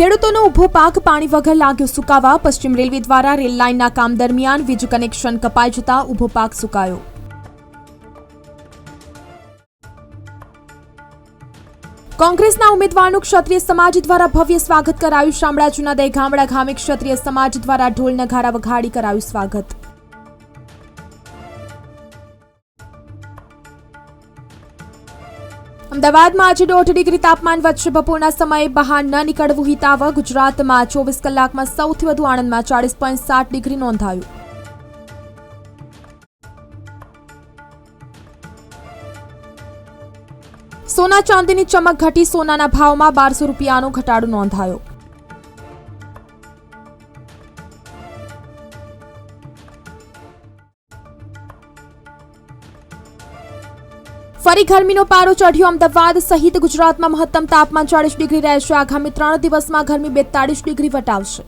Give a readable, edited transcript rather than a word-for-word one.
ખેડૂતોનો ઊભો પાક પાણી વગર લાગ્યો સુકાવા। પશ્ચિમ રેલવે દ્વારા રેલ લાઇનના કામ દરમિયાન વીજ કનેક્શન કપાઈ જતા ઊભો પાક સુકાયો। કોંગ્રેસના ઉમેદવારનું ક્ષત્રિય સમાજ દ્વારા ભવ્ય સ્વાગત કરાયું। શામળાજીના દહેગામડા ગામે ક્ષત્રિય સમાજ દ્વારા ઢોલ નગારા વગાડી કરાયું સ્વાગત। અમદાવાદમાં આજે 1.5 ડિગ્રી તાપમાન વચ્ચે બપોરના સમયે બહાર ન નીકળવું હિતાવહ। ગુજરાતમાં 24 કલાકમાં સૌથી વધુ આણંદમાં 40.7 ડિગ્રી નોંધાયું। સોના ચાંદીની ચમક ઘટી, સોનાના ભાવમાં 1200 રૂપિયાનો ઘટાડો નોંધાયો। ફરી ગરમીનો પારો ચઢ્યો। અમદાવાદ સહિત ગુજરાતમાં મહત્તમ તાપમાન 40 ડિગ્રી રહેશે। આગામી 3 દિવસમાં ગરમી 42 ડિગ્રી વટાવશે।